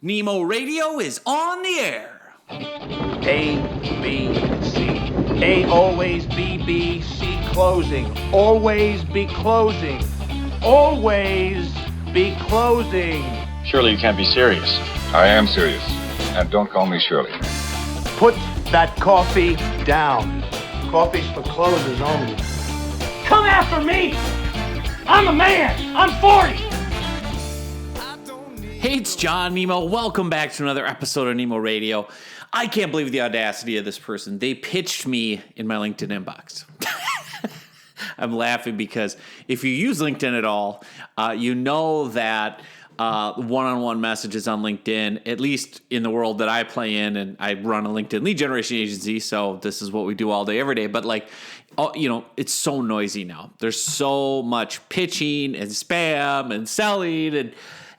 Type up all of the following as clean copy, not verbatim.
Nemo Radio is on the air. A, B, C. A, always B, B, C, closing. Always be closing. Always be closing. Surely you can't be serious. I am serious. And don't call me Shirley. Put that coffee down. Coffee's for closers only. Come after me! I'm a man! I'm 40! Hey, it's John Nemo. Welcome back to another episode of Nemo Radio. I can't believe the audacity of this person. They pitched me in my LinkedIn inbox. I'm laughing because if you use LinkedIn at all, you know that one-on-one messages on LinkedIn, at least in the world that I play in, and I run a LinkedIn lead generation agency, so this is what we do all day, every day. But it's so noisy now. There's so much pitching and spam and selling,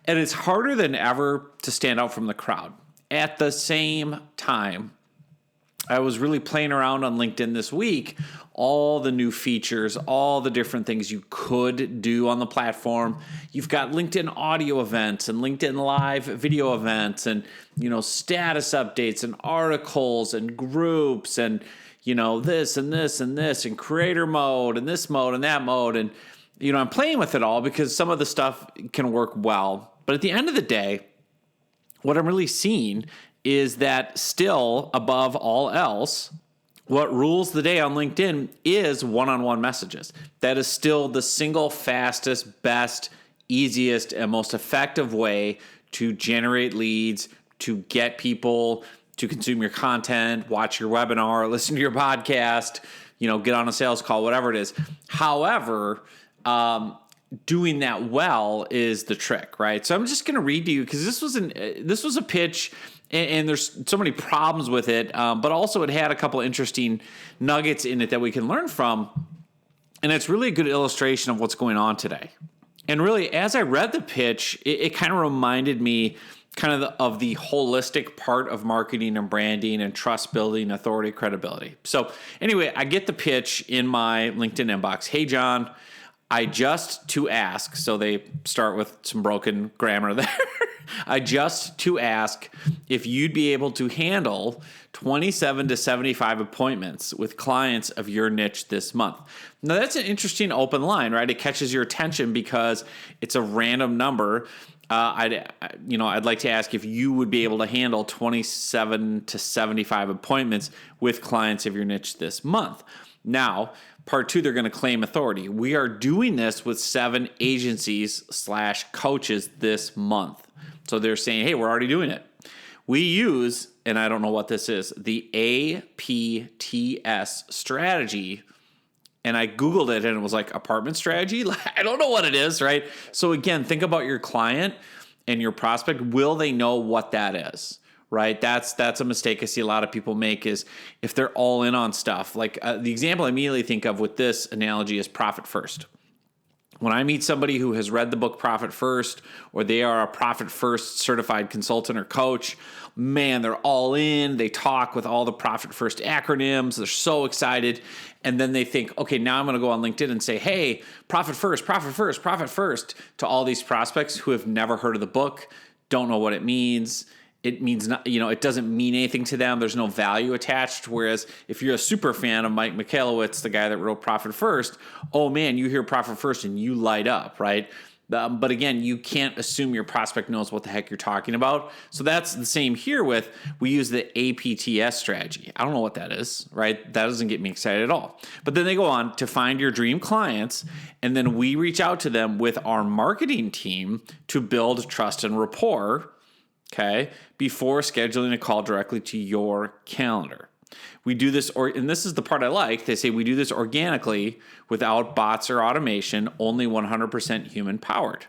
and it's harder than ever to stand out from the crowd. At the same time, I was really playing around on LinkedIn this week, all the new features, all the different things you could do on the platform. You've got LinkedIn audio events and LinkedIn live video events and, status updates and articles and groups and, this and this and this and creator mode and this mode and that mode. And, I'm playing with it all because some of the stuff can work well. But at the end of the day, what I'm really seeing is that still above all else, what rules the day on LinkedIn is one-on-one messages. That is still the single fastest, best, easiest, and most effective way to generate leads, to get people to consume your content, watch your webinar, listen to your podcast, get on a sales call, whatever it is. However, doing that well is the trick, right? So I'm just going to read to you because this was a pitch, and there's so many problems with it, but also it had a couple interesting nuggets in it that we can learn from, and it's really a good illustration of what's going on today. And really, as I read the pitch, it kind of reminded me kind of the holistic part of marketing and branding and trust building, authority, credibility. So anyway, I get the pitch in my LinkedIn inbox. Hey, John, I just to ask, so they start with some broken grammar there. I just to ask if you'd be able to handle 27 to 75 appointments with clients of your niche this month. Now that's an interesting open line, right? It catches your attention because it's a random number. I'd like to ask if you would be able to handle 27 to 75 appointments with clients of your niche this month. Now, part two, they're going to claim authority. We are doing this with 7 agencies / coaches this month. So they're saying, hey, we're already doing it. We use, and I don't know what this is, the APTS strategy. And I Googled it and it was like apartment strategy. I don't know what it is, right? So again, think about your client and your prospect. Will they know what that is? Right? That's a mistake I see a lot of people make is if they're all in on stuff. Like the example I immediately think of with this analogy is Profit First. When I meet somebody who has read the book Profit First, or they are a Profit First certified consultant or coach, man, they're all in. They talk with all the Profit First acronyms. They're so excited. And then they think, okay, now I'm going to go on LinkedIn and say, hey, Profit First, Profit First, Profit First to all these prospects who have never heard of the book, don't know what it means. It means not, it doesn't mean anything to them. There's no value attached. Whereas if you're a super fan of Mike Michalowicz, the guy that wrote Profit First, oh man, you hear Profit First and you light up, right? But again, you can't assume your prospect knows what the heck you're talking about. So that's the same here we use the APTS strategy. I don't know what that is, right? That doesn't get me excited at all. But then they go on to find your dream clients, and then we reach out to them with our marketing team to build trust and rapport, okay, before scheduling a call directly to your calendar. We do this, and this is the part I like, they say we do this organically without bots or automation, only 100% human powered.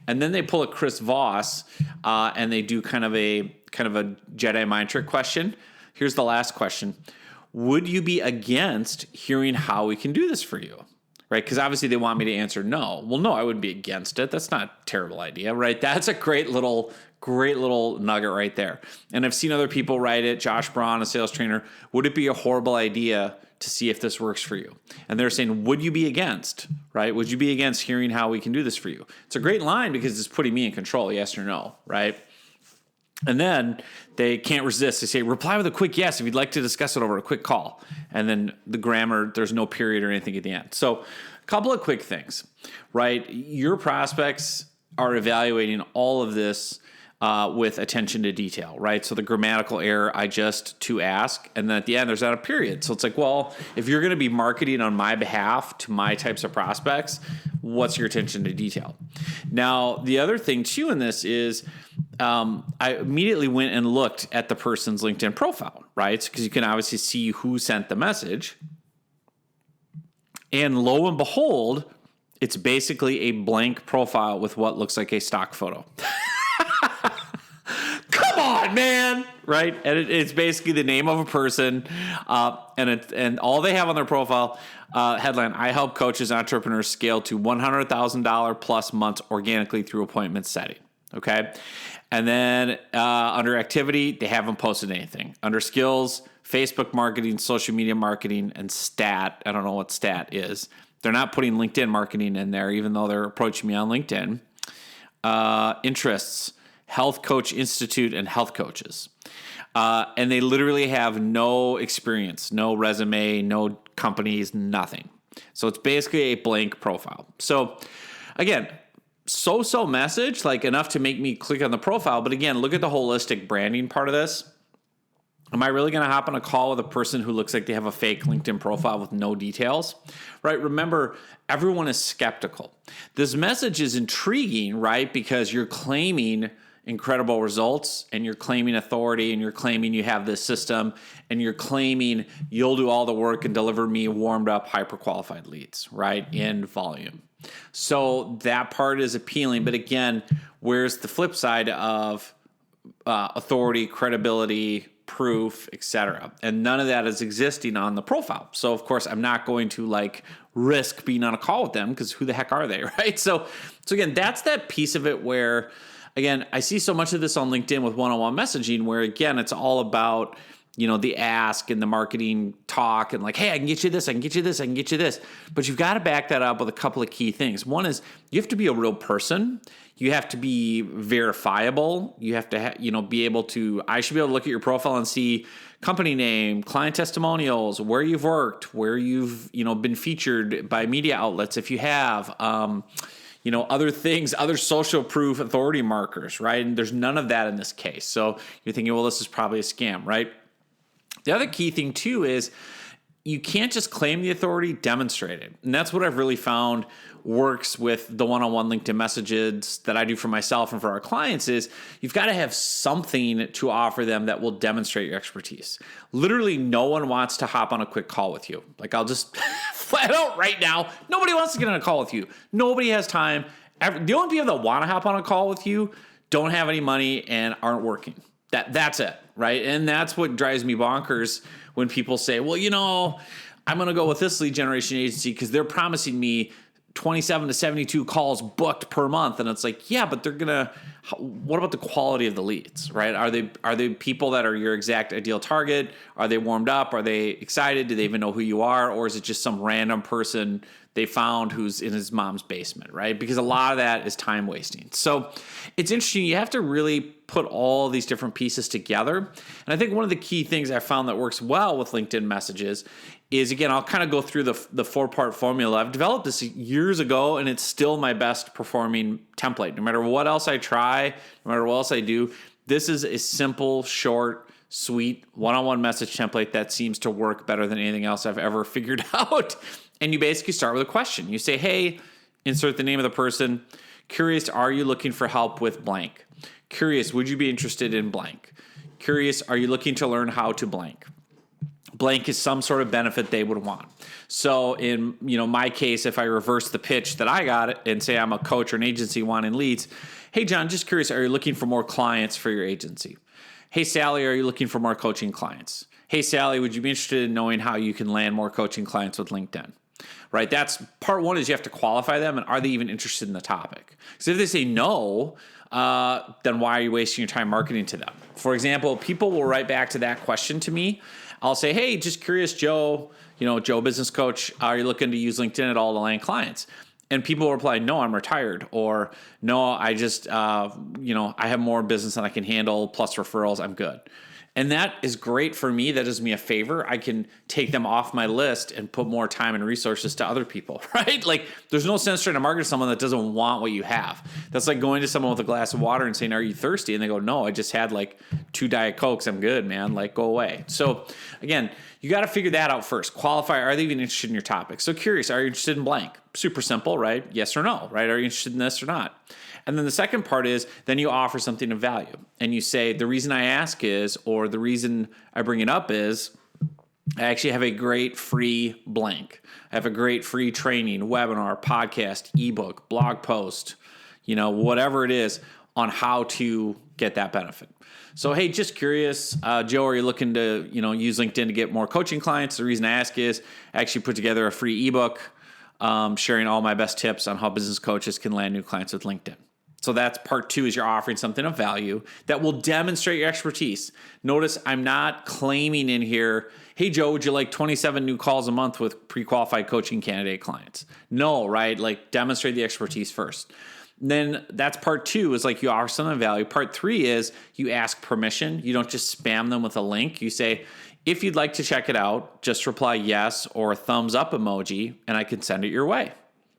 And then they pull a Chris Voss and they do kind of a Jedi mind trick question. Here's the last question. Would you be against hearing how we can do this for you? Right? Because obviously they want me to answer no. Well, no, I wouldn't be against it. That's not a terrible idea, right? That's a great little nugget right there. And I've seen other people write it. Josh Braun, a sales trainer, would it be a horrible idea to see if this works for you? And they're saying, would you be against, right? Would you be against hearing how we can do this for you? It's a great line because it's putting me in control, yes or no, right? And then they can't resist. They say, reply with a quick yes if you'd like to discuss it over a quick call. And then the grammar, there's no period or anything at the end. So a couple of quick things, right? Your prospects are evaluating all of this with attention to detail, right? So the grammatical error, I just to ask, and then at the end, there's not a period. So it's like, well, if you're going to be marketing on my behalf to my types of prospects, what's your attention to detail? Now, the other thing too in this is I immediately went and looked at the person's LinkedIn profile, right? Because you can obviously see who sent the message. And lo and behold, it's basically a blank profile with what looks like a stock photo. Come on, man. Right? And it's basically the name of a person. And all they have on their profile, headline, I help coaches and entrepreneurs scale to $100,000 plus months organically through appointment setting. Okay. And then under activity, they haven't posted anything. Under skills, Facebook marketing, social media marketing, and stat. I don't know what stat is. They're not putting LinkedIn marketing in there, even though they're approaching me on LinkedIn. Interests, Health Coach Institute and health coaches. And they literally have no experience, no resume, no companies, nothing. So it's basically a blank profile. So again, so message, like enough to make me click on the profile. But again, look at the holistic branding part of this. Am I really going to hop on a call with a person who looks like they have a fake LinkedIn profile with no details? Right? Remember, everyone is skeptical. This message is intriguing, right? Because you're claiming incredible results and you're claiming authority and you're claiming you have this system and you're claiming you'll do all the work and deliver me warmed up, hyper qualified leads, right? In volume. So that part is appealing. But again, where's the flip side of authority, credibility, proof, etc.? And none of that is existing on the profile. So of course, I'm not going to like risk being on a call with them because who the heck are they, right? So again, that's that piece of it where, again, I see so much of this on LinkedIn with one-on-one messaging where, again, it's all about, the ask and the marketing talk and like, hey, I can get you this, I can get you this, I can get you this. But you've got to back that up with a couple of key things. One is you have to be a real person. You have to be verifiable. You have to, be able to, I should be able to look at your profile and see company name, client testimonials, where you've worked, where you've, been featured by media outlets if you have, other things, other social proof authority markers, right? And there's none of that in this case. So you're thinking, well, this is probably a scam, right? The other key thing too is you can't just claim the authority, demonstrate it. And that's what I've really found works with the one-on-one LinkedIn messages that I do for myself and for our clients is you've got to have something to offer them that will demonstrate your expertise. Literally no one wants to hop on a quick call with you. Like I'll just flat out right now, nobody wants to get on a call with you. Nobody has time. The only people that want to hop on a call with you don't have any money and aren't working. That's it, right? And that's what drives me bonkers when people say, well, I'm going to go with this lead generation agency because they're promising me 27 to 72 calls booked per month. And it's like, yeah, but what about the quality of the leads, right? Are they people that are your exact ideal target? Are they warmed up? Are they excited? Do they even know who you are? Or is it just some random person they found who's in his mom's basement, right? Because a lot of that is time wasting. So it's interesting. You have to really put all these different pieces together. And I think one of the key things I found that works well with LinkedIn messages is, again, I'll kind of go through the 4-part formula. I've developed this years ago, and it's still my best performing template. No matter what else I try, no matter what else I do, this is a simple, short, sweet one-on-one message template that seems to work better than anything else I've ever figured out. And you basically start with a question. You say, hey, insert the name of the person. Curious, are you looking for help with blank? Curious, would you be interested in blank? Curious, are you looking to learn how to blank? Blank is some sort of benefit they would want. So in my case, if I reverse the pitch that I got and say I'm a coach or an agency wanting leads, hey John, just curious, are you looking for more clients for your agency? Hey Sally, are you looking for more coaching clients? Hey Sally, would you be interested in knowing how you can land more coaching clients with LinkedIn? Right? That's part one, is you have to qualify them, and are they even interested in the topic? Because if they say no, then why are you wasting your time marketing to them? For example, people will write back to that question to me. I'll say, hey, just curious, Joe, Joe Business Coach, are you looking to use LinkedIn at all to land clients? And people reply, no, I'm retired. Or no, I just, I have more business than I can handle, plus referrals, I'm good. And that is great for me. That does me a favor. I can take them off my list and put more time and resources to other people, right? Like, there's no sense trying to market to someone that doesn't want what you have. That's like going to someone with a glass of water and saying, are you thirsty? And they go, no, I just had like 2 Diet Cokes. I'm good, man. Like, go away. So again, you got to figure that out first. Qualify, are they even interested in your topic? So curious, are you interested in blank? Super simple, right? Yes or no, right? Are you interested in this or not? And then the second part is then you offer something of value. And you say, the reason I ask is, or the reason I bring it up is, I actually have a great free blank. I have a great free training, webinar, podcast, ebook, blog post, whatever it is on how to get that benefit. So, hey, just curious, Joe, are you looking to, use LinkedIn to get more coaching clients? The reason I ask is I actually put together a free ebook sharing all my best tips on how business coaches can land new clients with LinkedIn. So that's part 2, is you're offering something of value that will demonstrate your expertise. Notice I'm not claiming in here, hey, Joe, would you like 27 new calls a month with pre-qualified coaching candidate clients? No, right? Like, demonstrate the expertise first. Then that's part 2, is like you offer something of value. Part 3 is you ask permission. You don't just spam them with a link. You say, if you'd like to check it out, just reply yes or a thumbs up emoji and I can send it your way.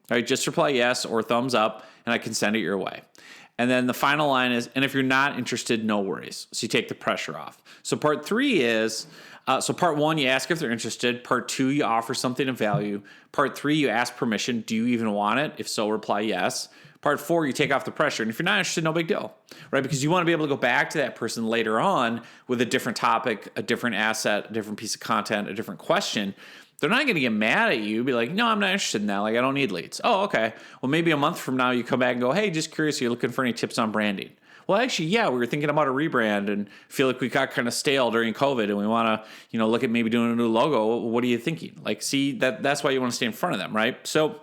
All right, just reply yes or thumbs up and I can send it your way. And then the final line is, and if you're not interested, no worries. So you take the pressure off. So part 3 is, so part 1, you ask if they're interested. Part 2, you offer something of value. Part 3, you ask permission. Do you even want it? If so, reply yes. Part 4, you take off the pressure. And if you're not interested, no big deal, right? Because you want to be able to go back to that person later on with a different topic, a different asset, a different piece of content, a different question. They're not going to get mad at you. Be like, no, I'm not interested in that. Like, I don't need leads. Oh, okay. Well, maybe a month from now you come back and go, hey, just curious, you're looking for any tips on branding? Well, actually, yeah, we were thinking about a rebrand and feel like we got kind of stale during COVID and we want to, look at maybe doing a new logo. What are you thinking? Like, see, that's why you want to stay in front of them, right? So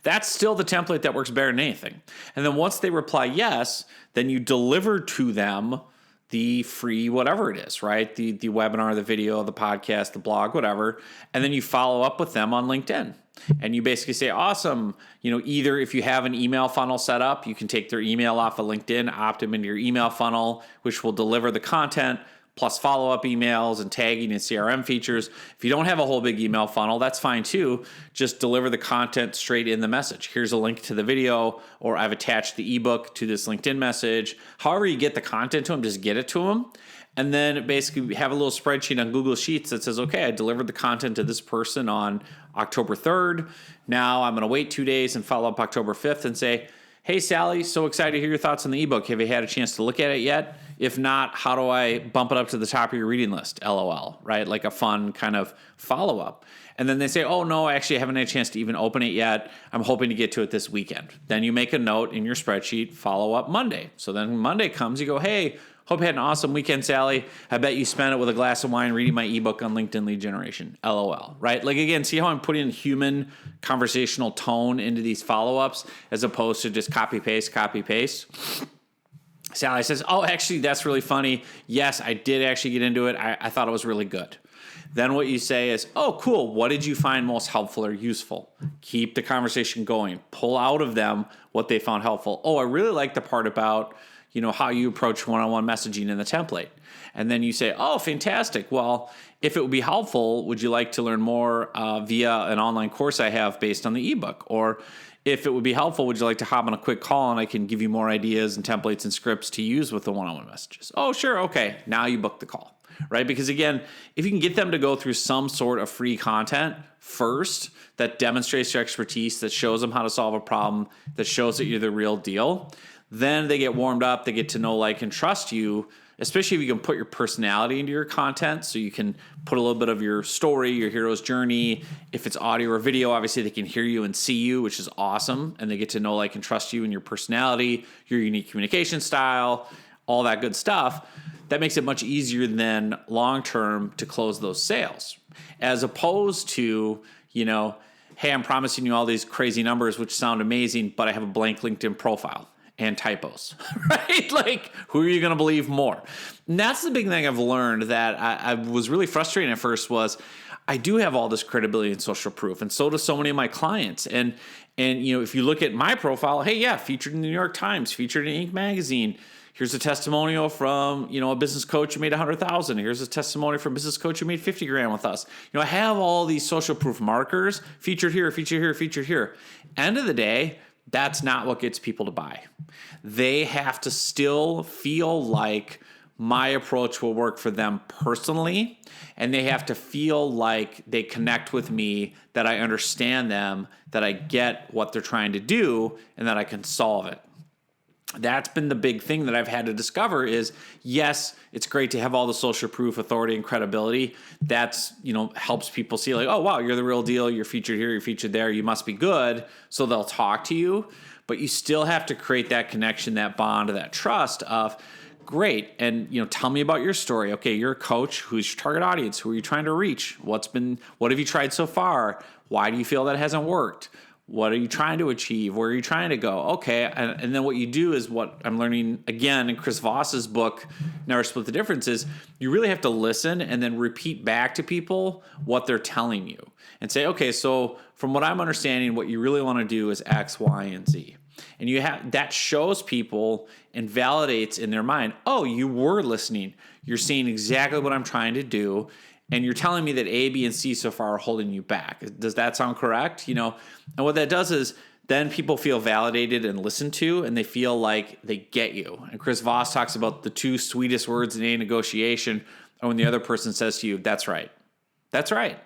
that's still the template that works better than anything. And then once they reply yes, then you deliver to them the free whatever it is, right? The webinar, the video, the podcast, the blog, whatever. And then you follow up with them on LinkedIn. And you basically say, awesome, either if you have an email funnel set up, you can take their email off of LinkedIn, opt them into your email funnel, which will deliver the content, plus follow-up emails and tagging and CRM features. If you don't have a whole big email funnel, that's fine too. Just deliver the content straight in the message. Here's a link to the video, or I've attached the ebook to this LinkedIn message. However you get the content to them, just get it to them. And then basically have a little spreadsheet on Google Sheets that says, okay, I delivered the content to this person on October 3rd. Now I'm going to wait 2 days and follow up October 5th and say, hey, Sally, so excited to hear your thoughts on the ebook. Have you had a chance to look at it yet? If not, how do I bump it up to the top of your reading list? LOL, right? Like a fun kind of follow-up. And then they say, oh, no, actually, I haven't had a chance to even open it yet. I'm hoping to get to it this weekend. Then you make a note in your spreadsheet, follow up Monday. So then Monday comes, you go, hey, hope you had an awesome weekend, Sally. I bet you spent it with a glass of wine reading my ebook on LinkedIn lead generation. LOL, right? Like, again, see how I'm putting human conversational tone into these follow-ups as opposed to just copy, paste. Sally says, oh, actually, that's really funny. Yes, I did actually get into it. I thought it was really good. Then what you say is, oh, cool. What did you find most helpful or useful? Keep the conversation going. Pull out of them what they found helpful. Oh, I really like the part about how you approach one-on-one messaging in the template. And then you say, oh, fantastic. Well, if it would be helpful, would you like to learn more via an online course I have based on the ebook? Or if it would be helpful, would you like to hop on a quick call and I can give you more ideas and templates and scripts to use with the one-on-one messages? Oh, sure. Okay. Now you book the call, right? Because again, if you can get them to go through some sort of free content first that demonstrates your expertise, that shows them how to solve a problem, that shows that you're the real deal, then they get warmed up, they get to know, like, and trust you, especially if you can put your personality into your content. So you can put a little bit of your story, your hero's journey. If it's audio or video, obviously they can hear you and see you, which is awesome. And they get to know, like, and trust you and your personality, your unique communication style, all that good stuff. That makes it much easier than long-term to close those sales. As opposed to, hey, I'm promising you all these crazy numbers, which sound amazing, but I have a blank LinkedIn profile and typos, right? Like, who are you going to believe more? And that's the big thing I've learned that I was really frustrating at first was I do have all this credibility and social proof, and so do so many of my clients. And if you look at my profile, hey, yeah, featured in the New York Times, featured in Inc. magazine. Here's a testimonial from, a business coach who made $100,000. Here's a testimonial from a business coach who made $50,000 with us. I have all these social proof markers featured here, featured here, featured here. End of the day, that's not what gets people to buy. They have to still feel like my approach will work for them personally, and they have to feel like they connect with me, that I understand them, that I get what they're trying to do, and that I can solve it. That's been the big thing that I've had to discover is, yes, it's great to have all the social proof, authority, and credibility. That's, helps people see like, oh, wow, you're the real deal. You're featured here, you're featured there. You must be good. So they'll talk to you. But you still have to create that connection, that bond, that trust of, great. And, tell me about your story. Okay, you're a coach. Who's your target audience? Who are you trying to reach? What have you tried so far? Why do you feel that hasn't worked? What are you trying to achieve? Where are you trying to go? Okay, and then what you do is what I'm learning, again, in Chris Voss's book, Never Split the Difference, is you really have to listen and then repeat back to people what they're telling you. And say, okay, so from what I'm understanding, what you really want to do is X, Y, and Z. And that shows people and validates in their mind, oh, you were listening. You're seeing exactly what I'm trying to do. And you're telling me that A, B, and C so far are holding you back. Does that sound correct? And what that does is then people feel validated and listened to, and they feel like they get you. And Chris Voss talks about the two sweetest words in a negotiation are when the other person says to you, that's right. That's right.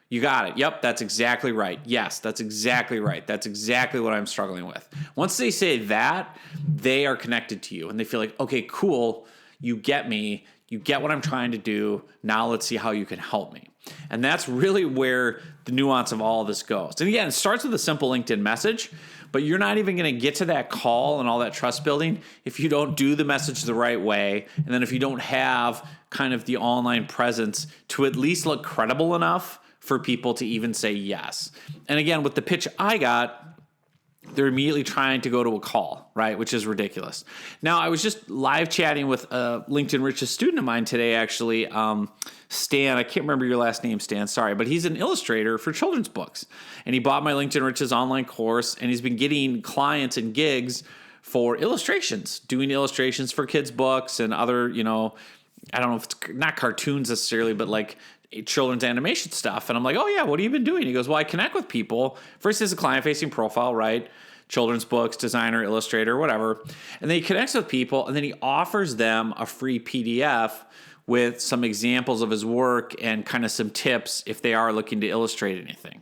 You got it. Yep, that's exactly right. Yes, that's exactly right. That's exactly what I'm struggling with. Once they say that, they are connected to you, and they feel like, okay, cool, you get me. You get what I'm trying to do. Now let's see how you can help me. And that's really where the nuance of all of this goes. And again, it starts with a simple LinkedIn message, but you're not even going to get to that call and all that trust building if you don't do the message the right way. And then if you don't have kind of the online presence to at least look credible enough for people to even say yes. And again, with the pitch I got, they're immediately trying to go to a call, right? Which is ridiculous. Now, I was just live chatting with a LinkedIn Riches student of mine today, actually, Stan. I can't remember your last name, Stan. Sorry, but he's an illustrator for children's books. And he bought my LinkedIn Riches online course, and he's been getting clients and gigs for illustrations, doing illustrations for kids' books and other, I don't know if it's not cartoons necessarily, but like children's animation stuff. And I'm like, oh yeah, what have you been doing? He goes, well, I connect with people. First, he has a client-facing profile, right? Children's books, designer, illustrator, whatever. And then he connects with people, and then he offers them a free PDF with some examples of his work and kind of some tips if they are looking to illustrate anything.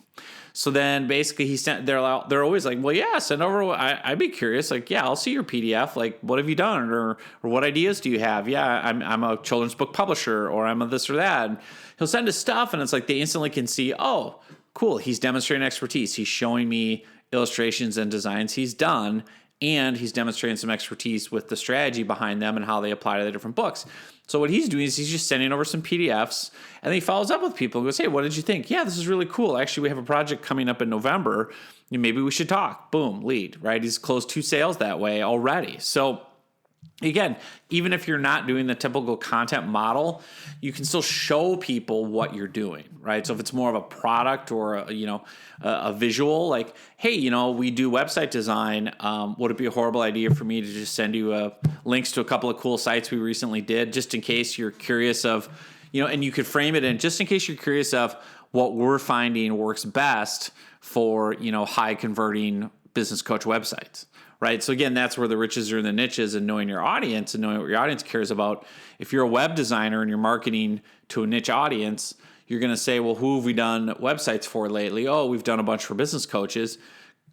So then basically they're always like, well, yeah, send over. I'd be curious. Like, yeah, I'll see your PDF. Like, what have you done? Or what ideas do you have? Yeah, I'm a children's book publisher, or I'm a this or that. And he'll send us stuff, and it's like they instantly can see, oh, cool. He's demonstrating expertise. He's showing me illustrations and designs he's done, and he's demonstrating some expertise with the strategy behind them and how they apply to the different books. So what he's doing is he's just sending over some PDFs, and then he follows up with people and goes, hey, what did you think? Yeah, this is really cool. Actually, we have a project coming up in November. Maybe we should talk. Boom, lead, right? He's closed 2 sales that way already. So again, even if you're not doing the typical content model, you can still show people what you're doing, right? So if it's more of a product or a visual, like, hey, we do website design. Would it be a horrible idea for me to just send you links to a couple of cool sites we recently did, just in case you're curious of, and you could frame it in just in case you're curious of what we're finding works best for, high converting business coach websites. Right. So again, that's where the riches are in the niches, and knowing your audience and knowing what your audience cares about. If you're a web designer and you're marketing to a niche audience, you're going to say, well, who have we done websites for lately? Oh, we've done a bunch for business coaches.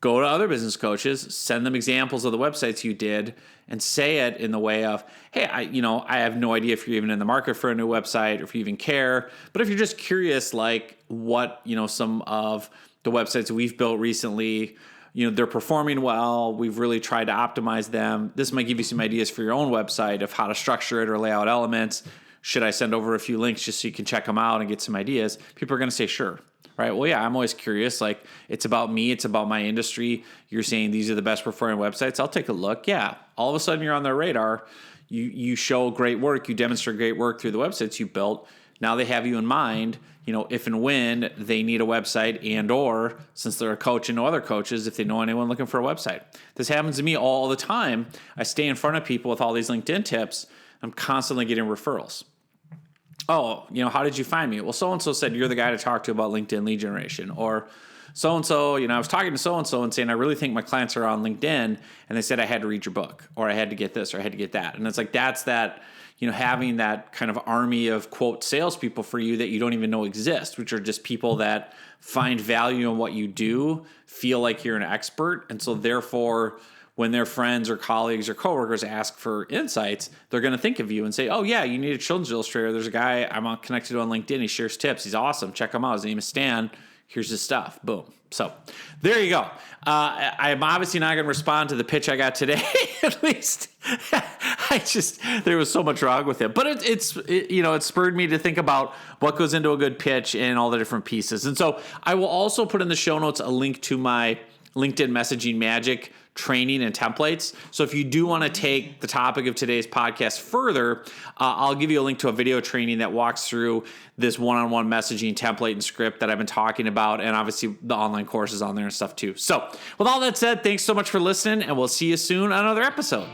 Go to other business coaches, send them examples of the websites you did, and say it in the way of, hey, I have no idea if you're even in the market for a new website or if you even care. But if you're just curious, like what, some of the websites that we've built recently, they're performing well. We've really tried to optimize them. This might give you some ideas for your own website of how to structure it or lay out elements. Should I send over a few links just so you can check them out and get some ideas? People are going to say, sure. Right. Well, yeah, I'm always curious. Like, it's about me. It's about my industry. You're saying these are the best performing websites. I'll take a look. Yeah. All of a sudden you're on their radar. You show great work. You demonstrate great work through the websites you built. now they have you in mind, if and when they need a website, and or since they're a coach and know other coaches, if they know anyone looking for a website. This happens to me all the time. I stay in front of people with all these LinkedIn tips. I'm constantly getting referrals. Oh, how did you find me? Well, so-and-so said you're the guy to talk to about LinkedIn lead generation. Or so-and-so, I was talking to so-and-so and saying, I really think my clients are on LinkedIn. And they said I had to read your book, or I had to get this, or I had to get that. And it's like, that's that, having that kind of army of, quote, salespeople for you that you don't even know exist, which are just people that find value in what you do, feel like you're an expert. And so therefore, when their friends or colleagues or coworkers ask for insights, they're going to think of you and say, oh, yeah, you need a children's illustrator. There's a guy I'm connected to on LinkedIn. He shares tips. He's awesome. Check him out. His name is Stan. Here's his stuff. Boom. So there you go. I'm obviously not going to respond to the pitch I got today. At least there was so much wrong with it. But it spurred me to think about what goes into a good pitch and all the different pieces. And so I will also put in the show notes a link to my LinkedIn Messaging Magic training and templates. So if you do want to take the topic of today's podcast further, I'll give you a link to a video training that walks through this one-on-one messaging template and script that I've been talking about. And obviously the online courses on there and stuff too. So with all that said, thanks so much for listening, and we'll see you soon on another episode.